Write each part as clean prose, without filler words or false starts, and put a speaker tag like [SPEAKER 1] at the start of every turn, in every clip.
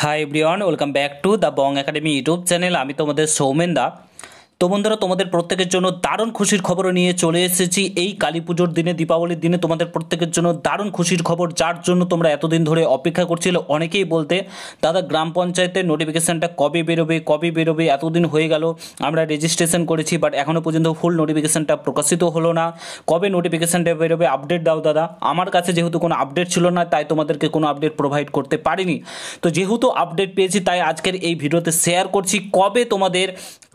[SPEAKER 1] Hi everyone, welcome back to the Bong academy YouTube channel. আমি তোমাদের সৌমেন দা। তো বন্ধুরা, তোমাদের প্রত্যেকের জন্য দারুণ খুশির খবর নিয়ে চলে এসেছি। এই কালী পুজোর দিনে, দীপাবলির দিনে তোমাদের প্রত্যেকের জন্য দারুণ খুশির খবর, যার জন্য তোমরা এতদিন ধরে অপেক্ষা করছিলে। অনেকেই বলতে, দাদা গ্রাম পঞ্চায়েতের নোটিফিকেশানটা কবে বেরোবে, এতদিন হয়ে গেল, আমরা রেজিস্ট্রেশন করেছি বাট এখনও পর্যন্ত ফুল নোটিফিকেশানটা প্রকাশিত হলো না, কবে নোটিফিকেশানটা বেরোবে, আপডেট দাও দাদা। আমার কাছে যেহেতু কোনো আপডেট ছিল না, তাই তোমাদেরকে কোনো আপডেট প্রোভাইড করতে পারিনি। তো যেহেতু আপডেট পেয়েছি, তাই আজকের এই ভিডিওতে শেয়ার করছি কবে তোমাদের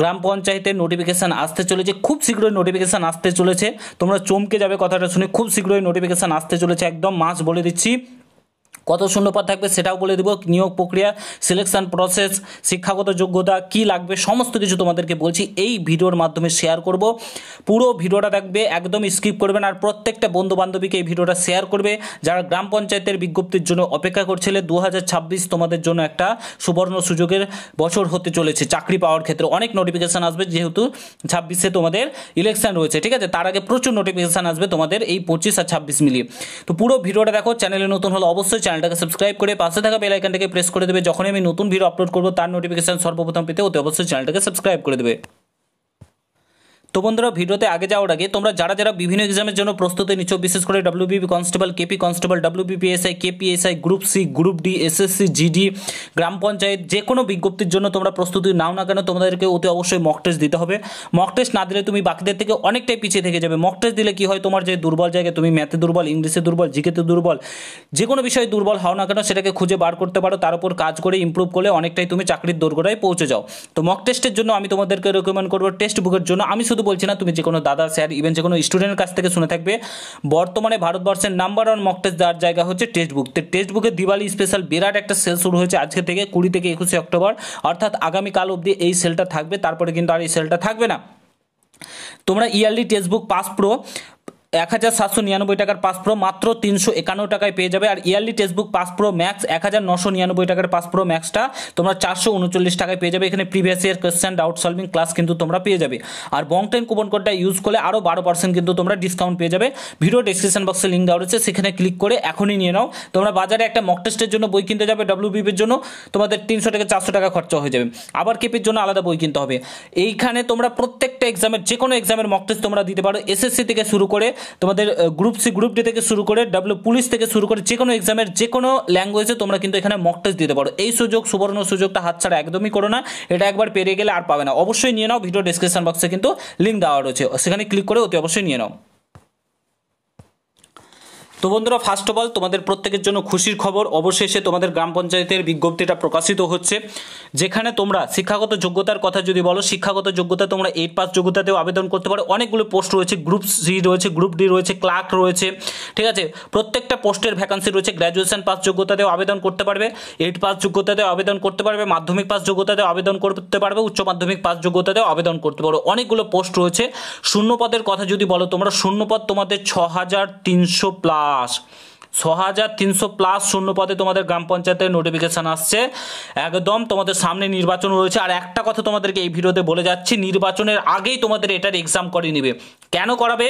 [SPEAKER 1] গ্রাম পঞ্চায়েতের নোটিফিকেশান আসতে চলেছে। খুব শীঘ্রই নোটিফিকেশান আসতে চলেছে, তোমরা চমকে যাবে কথাটা শুনে। খুব শীঘ্রই নোটিফিকেশান আসতে চলেছে, একদম মাস বলে দিচ্ছি। কত শূন্যপদ থাকবে সেটাও বলে দেবো, নিয়োগ প্রক্রিয়া, সিলেকশন প্রসেস, শিক্ষাগত যোগ্যতা কী লাগবে, সমস্ত কিছু তোমাদেরকে বলছি, এই ভিডিওর মাধ্যমে শেয়ার করব। পুরো ভিডিওটা দেখবে, একদম স্কিপ করবেন। আর প্রত্যেকটা বন্ধু বান্ধবীকে এই ভিডিওটা শেয়ার করবে যারা গ্রাম পঞ্চায়েতের বিজ্ঞপ্তির জন্য অপেক্ষা করছিলে। 2026 তোমাদের জন্য একটা সুবর্ণ সুযোগের বছর হতে চলেছে চাকরি পাওয়ার ক্ষেত্রে। অনেক নোটিফিকেশান আসবে, যেহেতু 26-এ তোমাদের ইলেকশন রয়েছে, ঠিক আছে। তার আগে প্রচুর নোটিফিকেশান আসবে তোমাদের এই 25 আর 26 মিলিয়ে। তো পুরো ভিডিওটা দেখো। চ্যানেলে নতুন হলে অবশ্যই চ্যানেলটাকে সাবস্ক্রাইব করে পাশে থাকা বেল আইকনটাকে প্রেস করে দেবে। যখনই আমি নতুন ভিডিও আপলোড করব তার নোটিফিকেশন সর্বপ্রথম পেতে অতি অবশ্যই চ্যানেলটাকে সাবস্ক্রাইব করে দেবে। তো বন্ধুরা, ভিডিওতে আগে যাওয়ার আগে তোমরা যারা যারা বিভিন্ন এক্সামের জন্য প্রস্তুতি নিচ্ছ, বিশেষ করে WBP constable, KP constable, WBPSI, KPSI, group C, group D, SSC, GD, গ্রাম পঞ্চায়েত, যে কোনো বিজ্ঞপ্তির জন্য তোমরা প্রস্তুতি নাও না কেন, তোমাদেরকে অতি অবশ্যই মক টেস্ট দিতে হবে। মক টেস্ট না দিলে তুমি বাকিদের থেকে অনেকটাই পিছিয়ে থেকে যাবে। মক টেস্ট দিলে কি হয়, তোমার যে দুর্বল জায়গায়, তুমি ম্যাথে দুর্বল, ইংলিশে দুর্বল, জিকেতে দুর্বল, যে কোনো বিষয়ে দুর্বল হও না কেন, সেটাকে খুঁজে বার করতে পারো। তার উপর কাজ করে ইমপ্রুভ করলে অনেকটাই তুমি চাকরির দোরগোড়ায় পৌঁছে যাও। তো মক টেস্টের জন্য আমি তোমাদেরকে রেকমেন্ড করবো টেক্সট বুকের জন্য। আমি শুধু বলছি না, তুমি যে কোনো দাদা, স্যার, ইভেন যে কোনো স্টুডেন্টের কাছ থেকে শুনে থাকবে, বর্তমানে ভারতবর্ষের নাম্বার 1 মক টেস্ট দেওয়ার জায়গা হচ্ছে টেক্সট বুক। তো টেক্সট বুকের দিওয়ালি স্পেশাল বিরাট একটা সেল শুরু হয়েছে আজকে থেকে, 20 থেকে 21 অক্টোবর, অর্থাৎ আগামীকাল অবধি এই সেলটা থাকবে। তারপরে কিন্তু আর এই সেলটা থাকবে না। তোমরা yearly text book pass pro 1799 টাকার পাস প্রো মাত্র 351 টাকায় পেয়ে যাবে। আর yearly text book pass pro max 1999 টাকার পাস প্রো ম্যাক্সটা তোমরা 439 টাকায় পেয়ে যাবে। এখানে previous year question, doubt solving class কিন্তু তোমরা পেয়ে যাবে। আর বং10 কুপন কোডটা ইউজ করলে আরও 12% কিন্তু তোমরা ডিসকাউন্ট পেয়ে যাবে। ভিডিও ডেসক্রিপশন বক্সে লিঙ্ক দেওয়া রয়েছে, সেখানে ক্লিক করে এখনই নিয়ে নাও। তোমরা বাজারে একটা মক টেস্টের জন্য বই কিনতে যাবে, ডব্লিউবিপির জন্য তোমাদের 300 থেকে 400 টাকা খরচা হয়ে যাবে। আবার কেপির জন্য আলাদা বই কিনতে হবে। এইখানে তোমরা প্রত্যেকটা এক্সামের, যে কোনো এক্সামের মক টেস্ট তোমরা দিতে পারো। এসএসসি থেকে শুরু করে তোমাদের গ্রুপ সি, গ্রুপ ডি থেকে শুরু করে পুলিশ থেকে শুরু করে যে কোনো এক্সামের যে কোনো ল্যাঙ্গুয়েজে তোমরা কিন্তু এখানে মক টেস্ট দিতে পারো। এই সুযোগ, সুবর্ণ সুযোগটা হাতছাড়া একদমই করো না। এটা একবার পেরিয়ে গেলে আর পাবে না। অবশ্যই নিয়ে নাও। ভিডিও ডেসক্রিপশন বক্সে কিন্তু লিঙ্ক দেওয়া রয়েছে, সেখানে ক্লিক করে অতি অবশ্যই নিয়ে নাও। তো বন্ধুরা, ফার্স্ট অফ অল তোমাদের প্রত্যেকের জন্য খুশির খবর, অবশেষে তোমাদের গ্রাম পঞ্চায়েতের বিজ্ঞপ্তিটা প্রকাশিত হচ্ছে, যেখানে তোমরা শিক্ষাগত যোগ্যতার কথা যদি বলো, শিক্ষাগত যোগ্যতা তোমরা 8 পাস যোগ্যতাতেও আবেদন করতে পারো। অনেকগুলো পোস্ট রয়েছে, গ্রুপ সি রয়েছে, গ্রুপ ডি রয়েছে, ক্লার্ক রয়েছে, ঠিক আছে। প্রত্যেকটা পোস্টের ভ্যাকান্সি রয়েছে। গ্র্যাজুয়েশন পাস যোগ্যতাতেও আবেদন করতে পারবে, 8 পাস যোগ্যতাতেও আবেদন করতে পারবে, মাধ্যমিক পাস যোগ্যতাতেও আবেদন করতে পারবে, উচ্চ মাধ্যমিক পাস যোগ্যতাতেও আবেদন করতে পারো। অনেকগুলো পোস্ট রয়েছে। শূন্যপদের কথা যদি বলো, তোমরা শূন্যপদ তোমাদের 6300+, 6300+ শূন্যপদে তোমাদের গ্রাম পঞ্চায়েতের নোটিফিকেশান আসছে। একদম তোমাদের সামনে নির্বাচন রয়েছে। আর একটা কথা তোমাদেরকে এই ভিডিওতে বলে যাচ্ছি, নির্বাচনের আগেই তোমাদের এটার এক্সাম করিয়ে নেবে। কেন করাবে,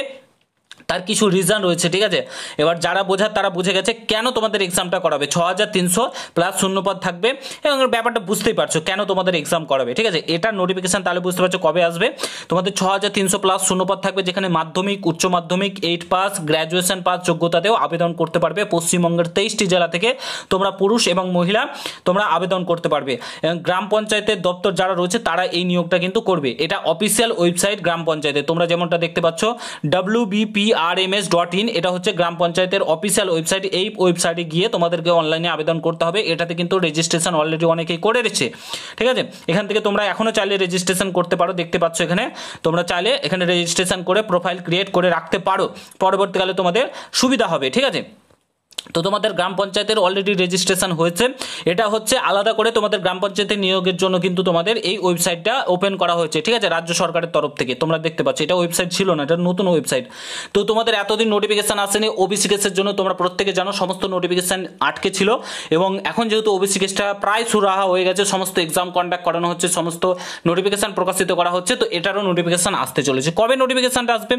[SPEAKER 1] তার কিছু রিজন রয়েছে, ঠিক আছে। এবার যারা বোঝার তারা বুঝে গেছে কেন তোমাদের এক্সামটা করাবে। 6300+ শূন্যপদ থাকবে এবং ব্যাপারটা বুঝতেই পারছো কেন তোমাদের এক্সাম করাবে, ঠিক আছে। এটার নোটিফিকেশান তাহলে বুঝতে পারছো কবে আসবে। তোমাদের 6300+ শূন্যপদ থাকবে, যেখানে মাধ্যমিক, উচ্চ মাধ্যমিক, 8 পাস, গ্র্যাজুয়েশন পাস যোগ্যতাতেও আবেদন করতে পারবে। পশ্চিমবঙ্গের 23টি জেলা থেকে তোমরা পুরুষ এবং মহিলা তোমরা আবেদন করতে পারবে। এবং গ্রাম পঞ্চায়েতের দপ্তর যারা রয়েছে তারা এই নিয়োগটা কিন্তু করবে। এটা অফিসিয়াল ওয়েবসাইট গ্রাম পঞ্চায়েতের, তোমরা যেমনটা দেখতে পাচ্ছ wbprms.in, এটা হচ্ছে গ্রাম পঞ্চায়েতের অফিসিয়াল ওয়েবসাইট। এই ওয়েবসাইটে গিয়ে তোমাদেরকে অনলাইনে আবেদন করতে হবে। এটাতে কিন্তু রেজিস্ট্রেশন অলরেডি অনেকেই করে রেখেছে, ঠিক আছে। এখান থেকে তোমরা এখনও চাইলে রেজিস্ট্রেশন করতে পারো, দেখতে পাচ্ছ এখানে। তোমরা চাইলে এখানে রেজিস্ট্রেশন করে প্রোফাইল ক্রিয়েট করে রাখতে পারো, পরবর্তীকালে তোমাদের সুবিধা হবে, ঠিক আছে। তো তোমাদের গ্রাম পঞ্চায়েতের অলরেডি রেজিস্ট্রেশন হয়েছে। এটা হচ্ছে আলাদা করে তোমাদের গ্রাম পঞ্চায়েতের নিয়োগের জন্য কিন্তু তোমাদের এই ওয়েবসাইটটা ওপেন করা হয়েছে, ঠিক আছে, রাজ্য সরকারের তরফ থেকে। তোমরা দেখতে পাচ্ছ এটা ওয়েবসাইট ছিল না, এটা নতুন ওয়েবসাইট। তো তোমাদের এতদিন নোটিফিকেশান আসেনি। ওবিসি কেসের জন্য তোমরা প্রত্যেকে জানো সমস্ত নোটিফিকেশান আটকে ছিল, এবং এখন যেহেতু ওবিসি কেসটা প্রায় সুরাহা হয়ে গেছে, সমস্ত এক্সাম কন্ডাক্ট করানো হচ্ছে, সমস্ত নোটিফিকেশান প্রকাশিত করা হচ্ছে। তো এটারও নোটিফিকেশান আসতে চলেছে। কবে নোটিফিকেশানটা আসবে,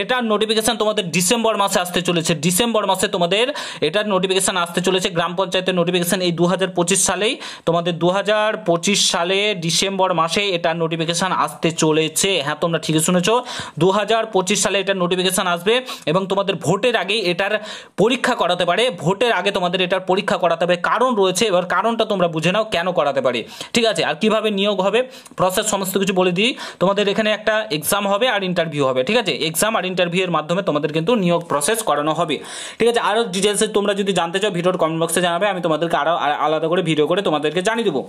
[SPEAKER 1] এটার নোটিফিকেশান তোমাদের ডিসেম্বর মাসে আসতে চলেছে। ডিসেম্বর মাসে তোমাদের এটার নোটিফিকেশান আসতে চলেছে। গ্রাম পঞ্চায়েতের নোটিফিকেশান এই 2025 সালেই, তোমাদের 2025 সালে ডিসেম্বর মাসে এটার নোটিফিকেশান আসতে চলেছে। হ্যাঁ, তোমরা ঠিকই শুনেছো, 2025 সালে এটার নোটিফিকেশান আসবে এবং তোমাদের ভোটের আগে এটার পরীক্ষা করাতে পারে। ভোটের আগে তোমাদের এটার পরীক্ষা করাতে হবে, কারণ রয়েছে। এবার কারণটা তোমরা বুঝে নাও কেন করাতে পারে, ঠিক আছে। আর কিভাবে নিয়োগ হবে, প্রসেস সমস্ত কিছু বলে দিই। তোমাদের এখানে একটা এক্সাম হবে আর ইন্টারভিউ হবে, ঠিক আছে। এক্সাম আর ইন্টারভিউ এর মাধ্যমে তোমাদের কিন্তু নিয়োগ প্রসেস করানো হবে, ঠিক আছে। আরও ডিটেলসে তোমরা যদি জানতে চাও ভিডিওর কমেন্ট বক্সে জানাবে, আমি তোমাদেরকে আরও আলাদা করে ভিডিও করে তোমাদেরকে জানিয়ে দেবো।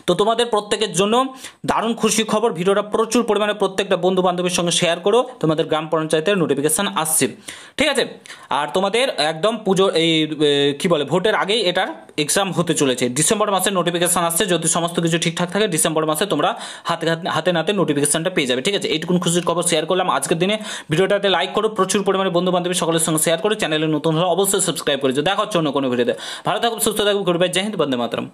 [SPEAKER 1] তো তোমাদের প্রত্যেকের জন্য দারুণ খুশি খবর, ভিডিওটা প্রচুর পরিমাণে প্রত্যেকটা বন্ধু বান্ধবের সঙ্গে শেয়ার করো। তোমাদের গ্রাম পঞ্চায়েতের নোটিফিকেশান আসছে, ঠিক আছে। আর তোমাদের একদম পুজোর এই কি বলে ভোটের আগেই এটার এক্সাম হতে চলেছে। ডিসেম্বর মাসে নোটিফিকেশান আসছে, যদি সমস্ত কিছু ঠিকঠাক থাকে ডিসেম্বর মাসে তোমরা হাতে নাতে নোটিফিকেশানটা পেয়ে যাবে, ঠিক আছে। এইটুকুন খুশির খবর শেয়ার করলাম আজকের দিনে। ভিডিওটাতে লাইক করো, প্রচুর পরিমাণে বন্ধু বান্ধবী সকলের সঙ্গে শেয়ার করো, চ্যানেলে নতুন হলে অবশ্যই সাবস্ক্রাইব করে দেখা হচ্ছে অন্য কোনো ভিডিওতে। ভালো থাকো, সুস্থ থাকো, গুড বাই, জয় হিন্দ, বন্দে মাতরম।